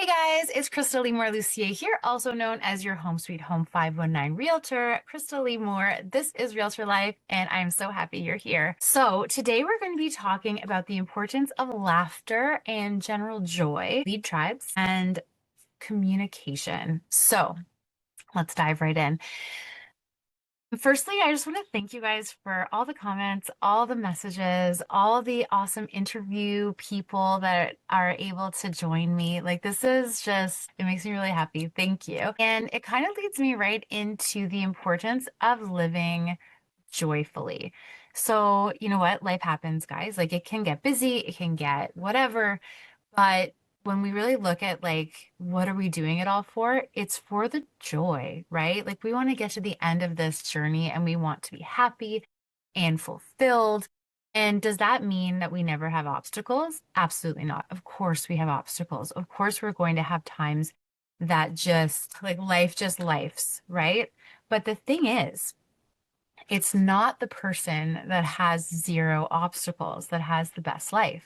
Hey guys, it's Krystal Lucier here, also known as your Home Sweet Home 519 Realtor. Krystal Lee, this is Realtor Life, and I'm so happy you're here. So today we're going to be talking about the importance of laughter and general joy, lead tribes, and communication. So let's dive right in. Firstly, I just want to thank you guys for all the comments, all the messages, all the awesome interview people that are able to join me. Like, this is just, it makes me really happy. Thank you. And it kind of leads me right into the importance of living joyfully. So, you know what? Life happens, guys. Like, it can get busy, it can get whatever. But when we really look at like what are we doing it all for, it's for the joy, right? Like we want to get to the end of this journey and we want to be happy and fulfilled. And does that mean that we never have obstacles? Absolutely not. Of course we have obstacles. Of course we're going to have times that just like life just lifes, right? But the thing is, it's not the person that has zero obstacles that has the best life.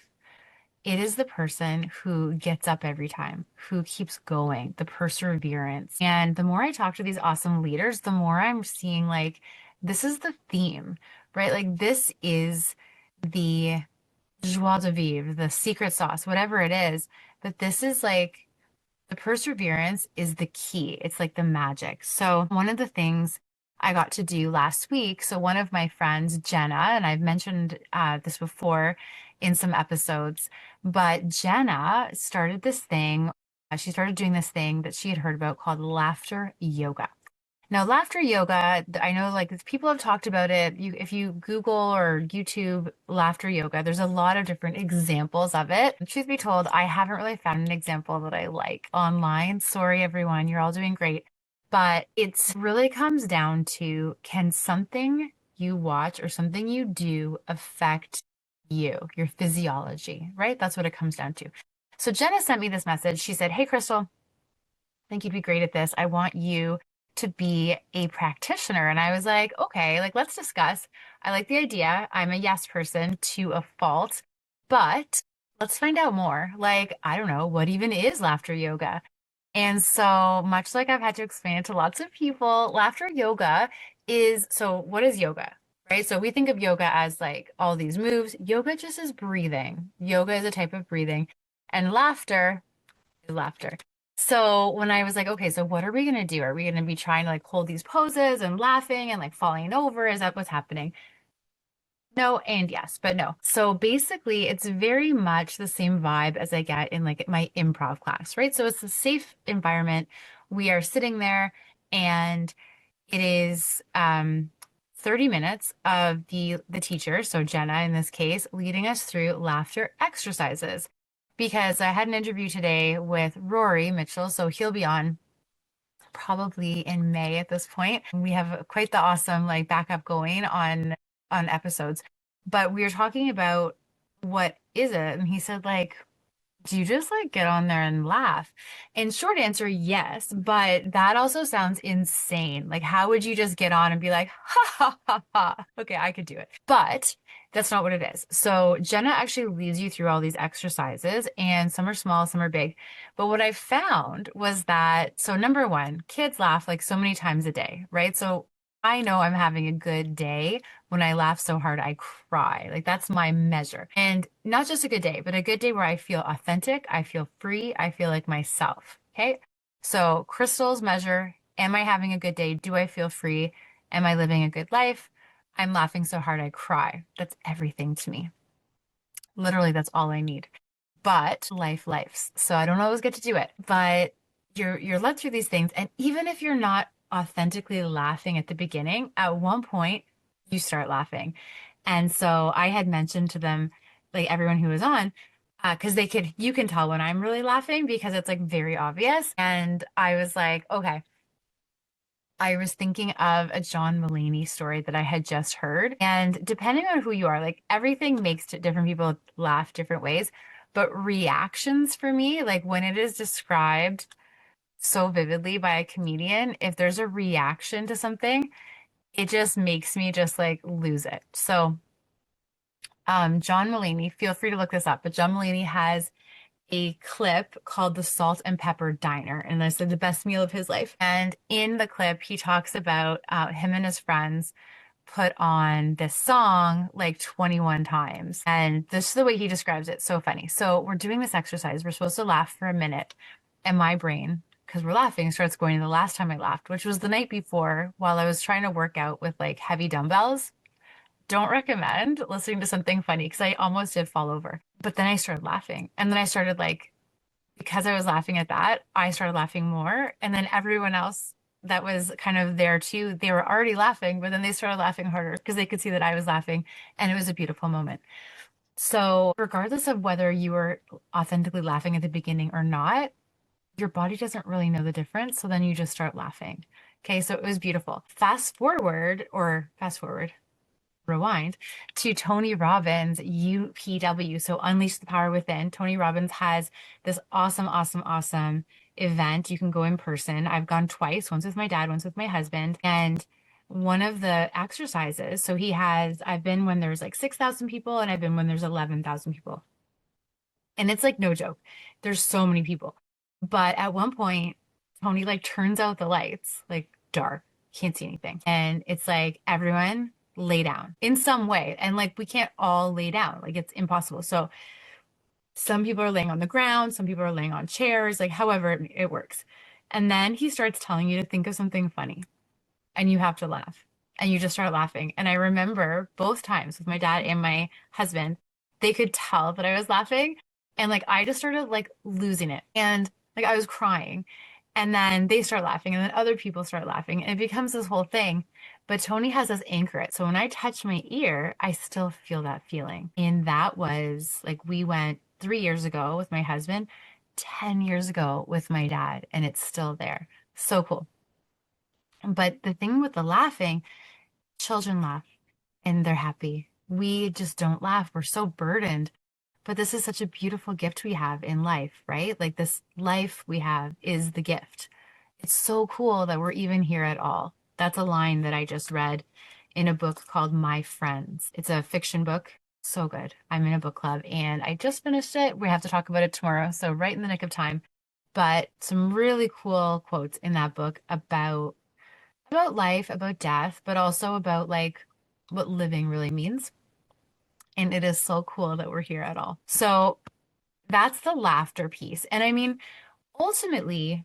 It is the person who gets up every time, who keeps going, the perseverance. And the more I talk to these awesome leaders, the more I'm seeing like this is the theme, right? Like this is the joie de vivre, the secret sauce, whatever it is. But this is like the perseverance is the key. It's like the magic. So, one of the things I got to do last week, so one of my friends, Jenna, and I've mentioned this before in some episodes, but Jenna started this thing. She started doing this thing that she had heard about called laughter yoga. Now, laughter yoga, I know like people have talked about it. If you Google or YouTube laughter yoga, there's a lot of different examples of it. Truth be told, I haven't really found an example that I like online. Sorry, everyone, you're all doing great. But it's really comes down to can something you watch or something you do affect you, your physiology, right? That's what it comes down to. So Jenna sent me this message. She said, "Hey, Krystal, I think you'd be great at this. I want you to be a practitioner." And I was like, okay, like let's discuss. I like the idea. I'm a yes person to a fault, but let's find out more. Like, I don't know, what even is laughter yoga? And so, much like I've had to explain it to lots of people, laughter yoga is so what is yoga? Right? So we think of yoga as like all these moves. Yoga just is breathing. Yoga is a type of breathing, and laughter laughter. So when I was like, okay, so what are we going to do? Are we going to be trying to like hold these poses and laughing and like falling over? Is that what's happening? No, and yes, but no. So basically, it's very much the same vibe as I get in like my improv class, right? So it's a safe environment. We are sitting there and it is 30 minutes of the teacher, so Jenna in this case, leading us through laughter exercises. Because I had an interview today with Rory Mitchell, so he'll be on probably in May at this point. We have quite the awesome like backup going on episodes. But we were talking about what is it? And he said like do you just like get on there and laugh? And short answer, yes, but that also sounds insane. Like, how would you just get on and be like, ha ha ha ha? Okay, I could do it. But that's not what it is. So Jenna actually leads you through all these exercises, and some are small, some are big. But what I found was that, so number one, kids laugh like so many times a day, right? So I know I'm having a good day when I laugh so hard I cry. Like that's my measure. And not just a good day, but a good day where I feel authentic, I feel free, I feel like myself. Okay. So Krystal's measure, am I having a good day? Do I feel free? Am I living a good life? I'm laughing so hard I cry. That's everything to me. Literally, that's all I need. But life lives. So I don't always get to do it. But you're led through these things. And even if you're not authentically laughing at the beginning, at one point you start laughing. And so I had mentioned to them, like everyone who was on, because you can tell when I'm really laughing because it's like very obvious. And I was like, okay, I was thinking of a John Mulaney story that I had just heard. And depending on who you are, like everything makes different people laugh different ways. But reactions for me, like when it is described so vividly by a comedian, if there's a reaction to something, it just makes me just like lose it. So, John Mulaney, feel free to look this up, but John Mulaney has a clip called the Salt and Pepper Diner, and that's like the best meal of his life. And in the clip, he talks about him and his friends put on this song like 21 times. And this is the way he describes it. So funny. So we're doing this exercise. We're supposed to laugh for a minute. And my brain, because we're laughing, starts going to the last time I laughed, which was the night before while I was trying to work out with like heavy dumbbells. Don't recommend listening to something funny because I almost did fall over. But then I started laughing. And then I started like, because I was laughing at that, I started laughing more. And then everyone else that was kind of there too, they were already laughing, but then they started laughing harder because they could see that I was laughing. And it was a beautiful moment. So, regardless of whether you were authentically laughing at the beginning or not, your body doesn't really know the difference. So then you just start laughing. Okay, so it was beautiful. Fast forward, rewind to Tony Robbins UPW. So Unleash the Power Within. Tony Robbins has this awesome, awesome, awesome event. You can go in person. I've gone twice, once with my dad, once with my husband. And one of the exercises, so I've been when there's like 6,000 people and I've been when there's 11,000 people. And it's like no joke. There's so many people. But at one point, Tony like turns out the lights, like dark, can't see anything. And it's like everyone lay down in some way. And like we can't all lay down, like it's impossible. So some people are laying on the ground, some people are laying on chairs, like however it works. And then he starts telling you to think of something funny and you have to laugh. And you just start laughing. And I remember both times with my dad and my husband, they could tell that I was laughing. And like I just started like losing it. And like I was crying. And then they start laughing. And then other people start laughing. And it becomes this whole thing. But Tony has us anchor it. So when I touch my ear, I still feel that feeling. And that was like we went 3 years ago with my husband, 10 years ago with my dad, and it's still there. So cool. But the thing with the laughing, children laugh and they're happy. We just don't laugh. We're so burdened. But this is such a beautiful gift we have in life, right? Like this life we have is the gift. It's so cool that we're even here at all. That's a line that I just read in a book called My Friends. It's a fiction book. So good. I'm in a book club and I just finished it. We have to talk about it tomorrow. So right in the nick of time. But some really cool quotes in that book about life, about death, but also about like what living really means. And it is so cool that we're here at all. So that's the laughter piece. And I mean, ultimately,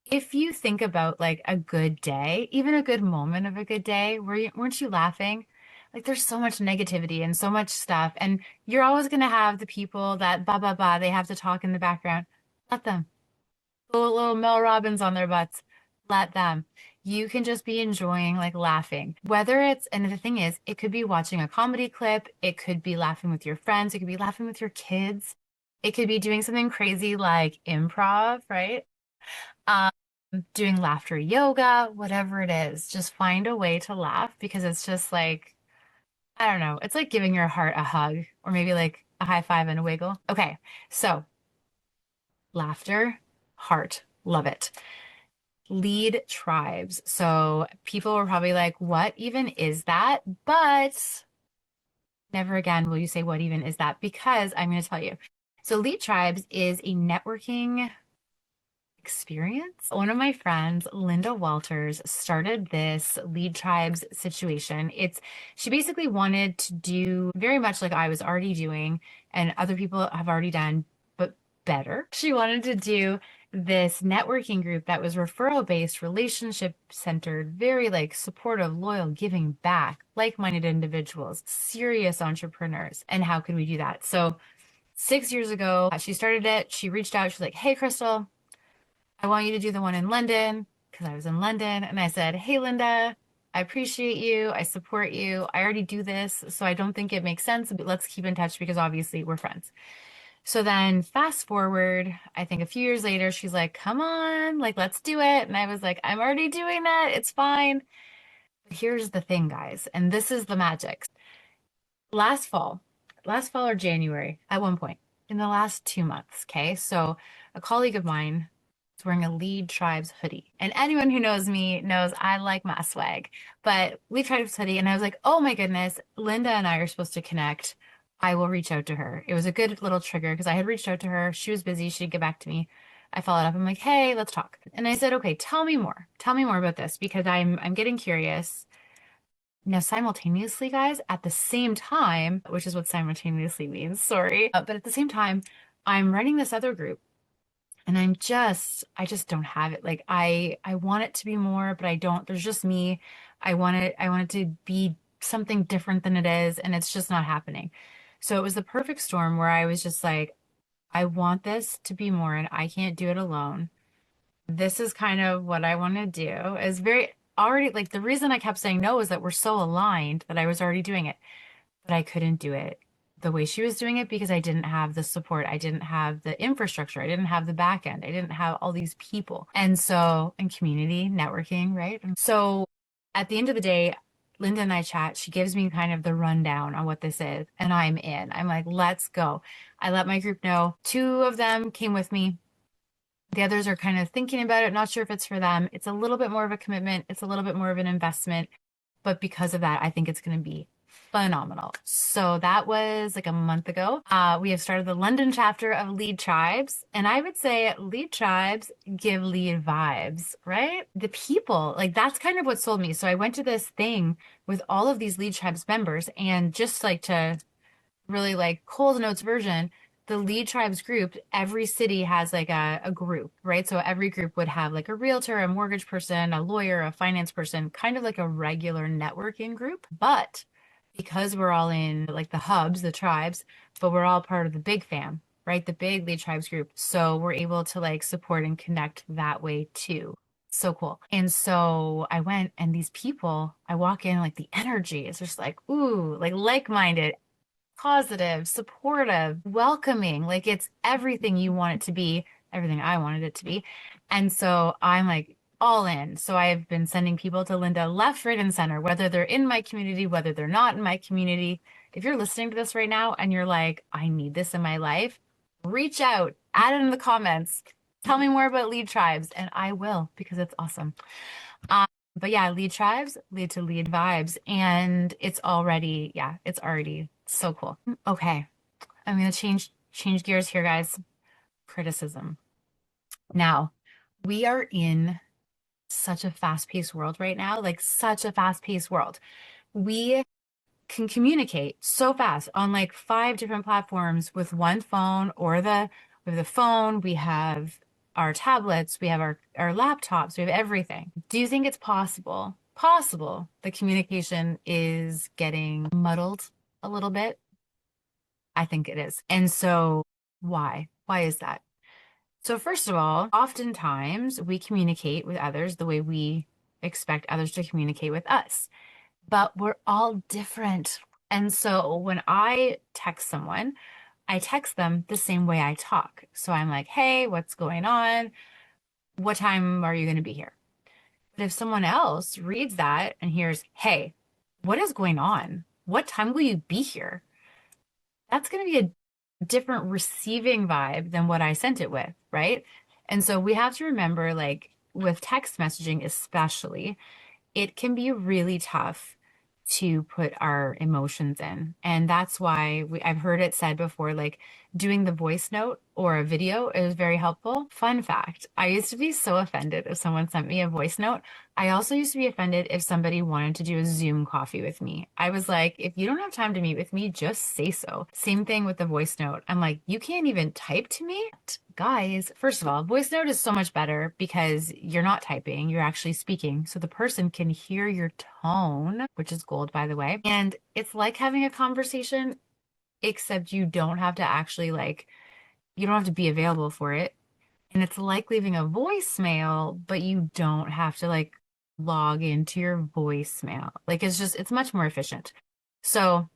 if you think about like a good day, even a good moment of a good day, weren't you laughing? Like there's so much negativity and so much stuff. And you're always going to have the people that blah, blah, blah, they have to talk in the background. Let them. Little Mel Robbins on their butts. Let them. You can just be enjoying, like laughing. Whether it's, and the thing is, it could be watching a comedy clip, it could be laughing with your friends, it could be laughing with your kids, it could be doing something crazy like improv, right? Um, Doing laughter yoga, whatever it is, just find a way to laugh because it's just like, I don't know, it's like giving your heart a hug or maybe like a high five and a wiggle. Okay, so laughter, heart, love it. LeadTribes. So people were probably like, what even is that? But never again will you say, what even is that? Because I'm going to tell you. So LeadTribes is a networking experience. One of my friends, Linda Walters, started this LeadTribes situation. She basically wanted to do very much like I was already doing and other people have already done, but better. She wanted to do this networking group that was referral based, relationship centered, very like supportive, loyal, giving back, like-minded individuals, serious entrepreneurs. And how could we do that? So 6 years ago, she started it. She reached out. She's like, hey, Krystal, I want you to do the one in London because I was in London. And I said, hey, Linda, I appreciate you. I support you. I already do this. So I don't think it makes sense, but let's keep in touch because obviously we're friends. So then fast forward, I think a few years later, she's like, come on, like, let's do it. And I was like, I'm already doing that. It's fine. But here's the thing, guys, and this is the magic. Last fall, or January, at one point, in the last 2 months, okay? So a colleague of mine was wearing a LeadTribes hoodie. And anyone who knows me knows I like my swag. But LeadTribes hoodie, and I was like, oh my goodness, Linda and I are supposed to connect I will reach out to her. It was a good little trigger because I had reached out to her. She was busy. She didn't get back to me. I followed up. I'm like, hey, let's talk. And I said, okay, tell me more. Tell me more about this because I'm getting curious. Now, simultaneously, guys, at the same time, which is what simultaneously means, sorry. But at the same time, I'm running this other group and I just don't have it. Like I want it to be more, but I don't. There's just me. I want it to be something different than it is, and it's just not happening. So it was the perfect storm where I was just like, I want this to be more, and I can't do it alone. This is kind of what I want to do. It's very already like the reason I kept saying no is that we're so aligned that I was already doing it, but I couldn't do it the way she was doing it because I didn't have the support. I didn't have the infrastructure. I didn't have the back end. I didn't have all these people. And so, and community networking, right? And so at the end of the day, Linda and I chat. She gives me kind of the rundown on what this is, and I'm in. I'm like, let's go. I let my group know. Two of them came with me. The others are kind of thinking about it, not sure if it's for them. It's a little bit more of a commitment. It's a little bit more of an investment. But because of that, I think it's going to be phenomenal. So that was like a month ago. We have started the London chapter of LeadTribes. And I would say LeadTribes give lead vibes, right? The people, like that's kind of what sold me. So I went to this thing with all of these LeadTribes members and just like to really like Cold Notes version, the LeadTribes group, every city has like a group, right? So every group would have like a realtor, a mortgage person, a lawyer, a finance person, kind of like a regular networking group. But because we're all in like the hubs, the tribes, but we're all part of the big fam, right? The big LeadTribes group. So we're able to like support and connect that way too. So cool. And so I went and these people, I walk in like the energy is just like, ooh, like-minded, positive, supportive, welcoming. Like it's everything you want it to be, everything I wanted it to be. And so I'm like all in. So I've been sending people to Linda left, right, and center, whether they're in my community, whether they're not in my community. If you're listening to this right now and you're like, I need this in my life, reach out, add it in the comments. Tell me more about LeadTribes, and I will because it's awesome. Um, but yeah, LeadTribes lead to lead vibes, and it's already, yeah, it's already so cool. Okay, I'm gonna change gears here, guys. Criticism. Now, we are in such a fast-paced world right now, like such a fast-paced world. We can communicate so fast on like five different platforms with one phone or we have the phone, we have our tablets, we have our laptops, we have everything. Do you think it's possible the communication is getting muddled a little bit? I think it is. And so why? Why is that? So first of all, oftentimes we communicate with others the way we expect others to communicate with us, but we're all different. And so when I text someone, I text them the same way I talk. So I'm like, hey, what's going on? What time are you going to be here? But if someone else reads that and hears, hey, what is going on? What time will you be here? That's going to be a different receiving vibe than what I sent it with, right? And so we have to remember, like with text messaging, especially, it can be really tough to put our emotions in. And that's why I've heard it said before, like doing the voice note or a video is very helpful. Fun fact, I used to be so offended if someone sent me a voice note. I also used to be offended if somebody wanted to do a Zoom coffee with me. I was like, if you don't have time to meet with me, just say so. Same thing with the voice note. I'm like, you can't even type to me? Guys, first of all, voice note is so much better because you're not typing, you're actually speaking. So the person can hear your tone, which is gold, by the way. And it's like having a conversation, except you don't have to actually like, you don't have to be available for it. And it's like leaving a voicemail, but you don't have to like log into your voicemail. Like it's just, it's much more efficient. So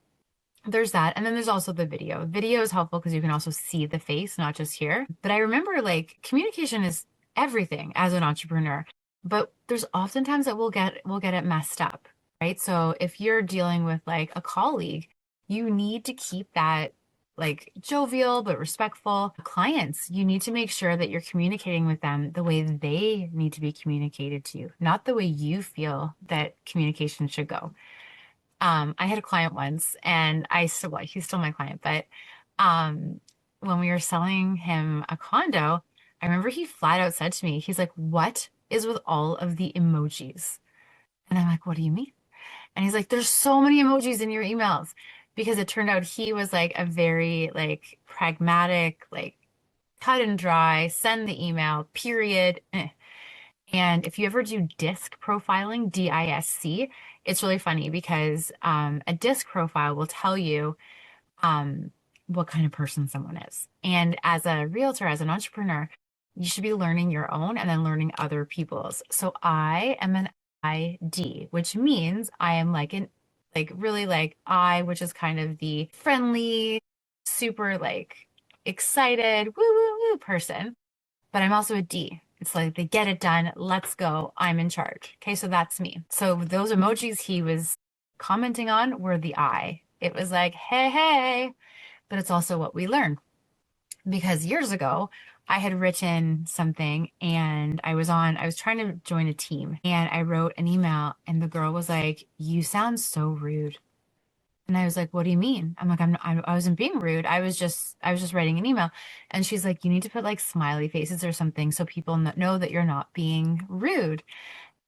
there's that. And then there's also the video. Video is helpful because you can also see the face, not just hear. But I remember like communication is everything as an entrepreneur. But there's oftentimes that we'll get it messed up, right? So if you're dealing with like a colleague, you need to keep that like jovial but respectful. Clients, you need to make sure that you're communicating with them the way they need to be communicated to you, not the way you feel that communication should go. I had a client once and I still, well, he's still my client, but um, when we were selling him a condo, I remember he flat out said to me, he's like, "What is with all of the emojis?" And I'm like, "What do you mean?" And he's like, "There's so many emojis in your emails." Because it turned out he was like a very like pragmatic, like cut and dry, send the email, period. And if you ever do disc profiling, DISC, it's really funny because a disc profile will tell you um, what kind of person someone is. And as a realtor, as an entrepreneur, you should be learning your own and then learning other people's. So I am an ID, which means I am like really like which is kind of the friendly, super like excited, woo, woo, woo person. But I'm also a D. It's like they get it done. Let's go. I'm in charge. Okay, so that's me. So those emojis he was commenting on were the I. It was like, hey, hey, but it's also what we learn. Because years ago, I had written something and I was trying to join a team and I wrote an email and the girl was like, "You sound so rude." And I was like, "What do you mean?" I'm like, I wasn't being rude. I was just writing an email." And she's like, "You need to put like smiley faces or something so people know that you're not being rude."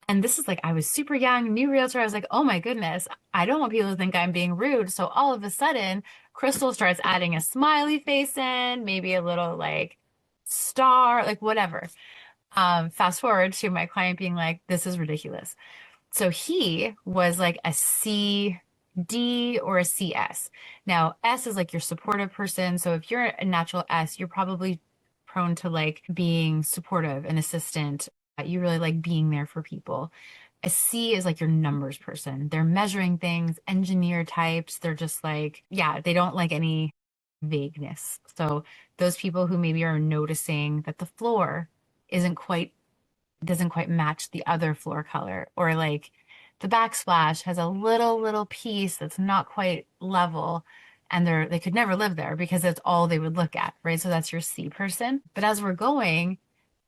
And this is like, I was super young, new realtor. I was like, "Oh my goodness, I don't want people to think I'm being rude." So all of a sudden, Krystal starts adding a smiley face in, maybe a little like star, like whatever. Fast forward to my client being like, "This is ridiculous." So he was like a C D or a CS. Now, S is like your supportive person. So if you're a natural S, you're probably prone to like being supportive and assistant. You really like being there for people. A C is like your numbers person. They're measuring things, engineer types. They're just like, yeah, they don't like any vagueness. So those people who maybe are noticing that the floor isn't quite doesn't quite match the other floor color, or like the backsplash has a little piece that's not quite level, and they could never live there because that's all they would look at, right? So that's your C person. But as we're going,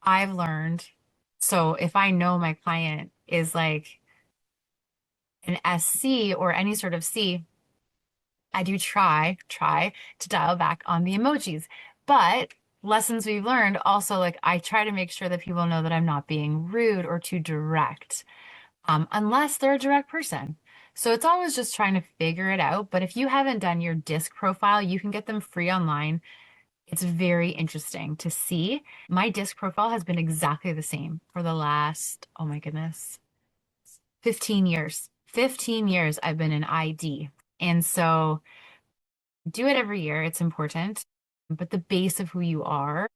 I've learned, so if I know my client is like an SC or any sort of C, I do try to dial back on the emojis. But lessons we've learned also, like I try to make sure that people know that I'm not being rude or too direct, unless they're a direct person. So it's always just trying to figure it out. But if you haven't done your disc profile, you can get them free online. It's very interesting to see. My disc profile has been exactly the same for the last, oh my goodness, 15 years. 15 years I've been an ID. And so do it every year. It's important, but the base of who you are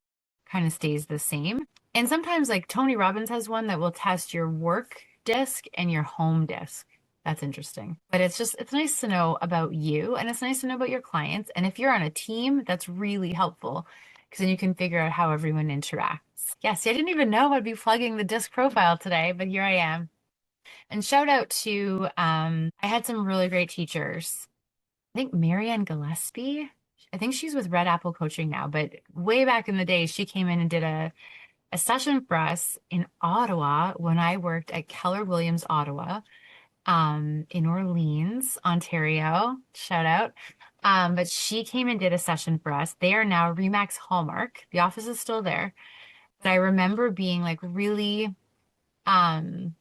kind of stays the same. And sometimes, like Tony Robbins has one that will test your work disc and your home disc. That's interesting. But it's nice to know about you and it's nice to know about your clients. And if you're on a team, that's really helpful because then you can figure out how everyone interacts. Yes, I didn't even know I'd be plugging the disc profile today, but here I am. And shout out to, I had some really great teachers. I think Marianne Gillespie. I think she's with Red Apple Coaching now, but way back in the day, she came in and did a session for us in Ottawa when I worked at Keller Williams Ottawa, in Orleans, Ontario. Shout out. But she came and did a session for us. They are now Remax Hallmark. The office is still there. But I remember being like um,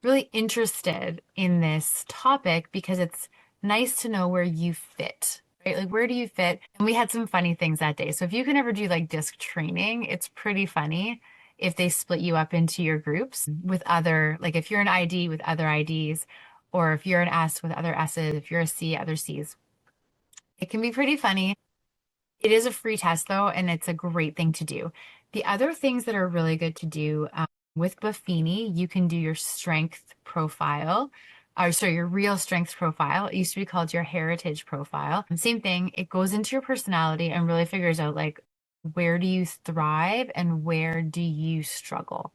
really interested in this topic because it's nice to know where you fit, right? Like, where do you fit? And we had some funny things that day. So if you can ever do like disc training, it's pretty funny if they split you up into your groups with other, like if you're an ID with other IDs, or if you're an S with other S's, if you're a C, other C's. It can be pretty funny. It is a free test though, and it's a great thing to do. The other things that are really good to do with Buffini, you can do your strength profile, or sorry, your real strength profile. It used to be called your heritage profile. And same thing, it goes into your personality and really figures out like where do you thrive and where do you struggle.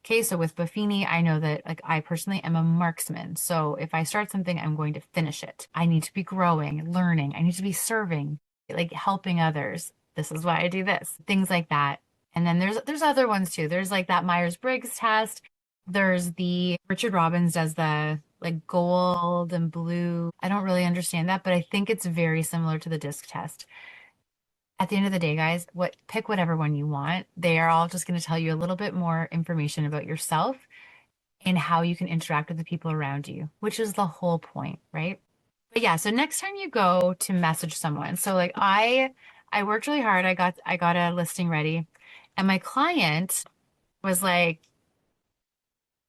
Okay, so with Buffini, I know that like I personally am a marksman. So if I start something, I'm going to finish it. I need to be growing, learning. I need to be serving, like helping others. This is why I do this. Things like that. And then there's other ones too. There's like that Myers-Briggs test. There's the Richard Robbins does the like gold and blue. I don't really understand that, but I think it's very similar to the disc test. At the end of the day, guys, pick whatever one you want. They are all just going to tell you a little bit more information about yourself and how you can interact with the people around you, which is the whole point, right? But yeah, so next time you go to message someone, so like I worked really hard. I got a listing ready, and my client was like,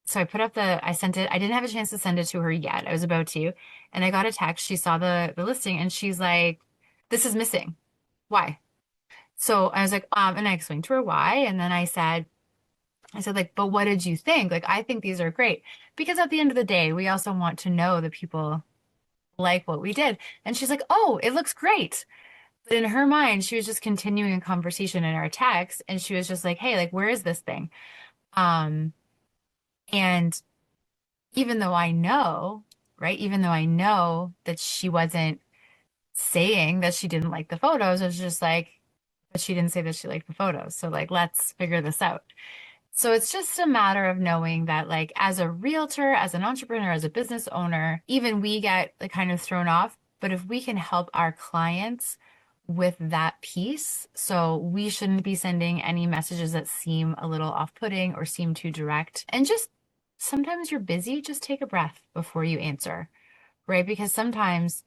so I put up I sent it. I didn't have a chance to send it to her yet. I was about to, and I got a text. She saw the listing, and she's like, "This is missing. Why?" So I was like, and I explained to her why, and then I said like, but what did you think? Like, I think these are great because at the end of the day, we also want to know that people like what we did. And she's like, oh, it looks great. But in her mind, she was just continuing a conversation in our text, and she was just like, hey, like, where is this thing? Um, and even though I know, right, even though I know that she wasn't saying that she didn't like the photos, I was just like, but she didn't say that she liked the photos. So like, let's figure this out. So it's just a matter of knowing that, like, as a realtor, as an entrepreneur, as a business owner, even we get like kind of thrown off. But if we can help our clients with that piece, so we shouldn't be sending any messages that seem a little off-putting or seem too direct. And just sometimes you're busy, just take a breath before you answer, right? Because sometimes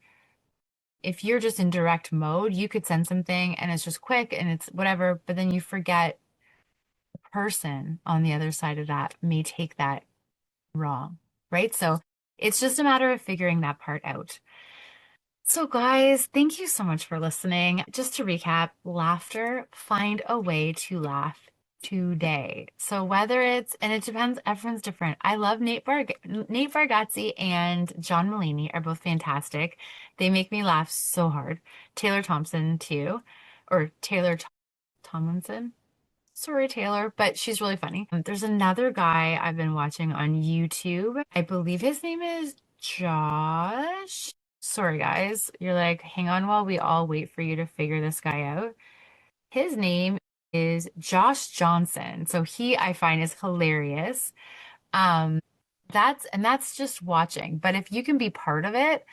if you're just in direct mode, you could send something and it's just quick and it's whatever, but then you forget person on the other side of that may take that wrong, right? So it's just a matter of figuring that part out. So, guys, thank you so much for listening. Just to recap, laughter, find a way to laugh today. So whether it's, and it depends, everyone's different. I love Nate Bargatze and John Mulaney are both fantastic. They make me laugh so hard. Taylor Thompson too, or Tomlinson. Sorry, Taylor, but she's really funny. There's another guy I've been watching on YouTube. I believe his name is Josh. Sorry, guys. You're like, hang on while we all wait for you to figure this guy out. His name is Josh Johnson. So I find is hilarious. That's just watching. But if you can be part of it,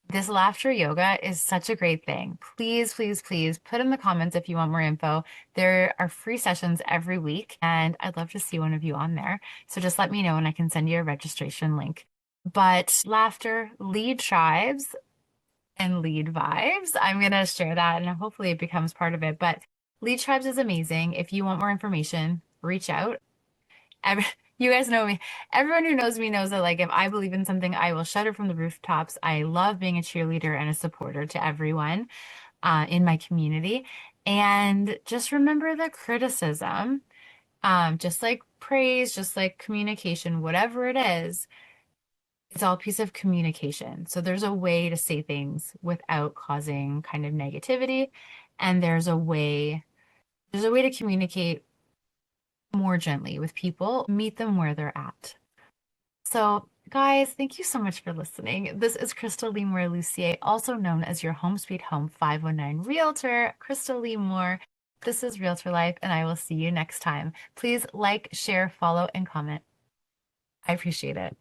this laughter yoga is such a great thing. Please, please, please put in the comments if you want more info. There are free sessions every week, and I'd love to see one of you on there. So just let me know and I can send you a registration link. But laughter, lead tribes, and lead vibes. I'm going to share that and hopefully it becomes part of it. But lead tribes is amazing. If you want more information, reach out. Every, you guys know me. Everyone who knows me knows that, like, if I believe in something, I will shout it from the rooftops. I love being a cheerleader and a supporter to everyone in my community. And just remember the criticism, just like praise, just like communication, whatever it is, it's all a piece of communication. So there's a way to say things without causing kind of negativity. And there's a way to communicate more gently with people, meet them where they're at. So, guys, thank you so much for listening. This is Krystal Lee Lucier, also known as your Home Sweet Home 519 Realtor, Krystal Lee. This is Realtor Life, and I will see you next time. Please like, share, follow, and comment. I appreciate it.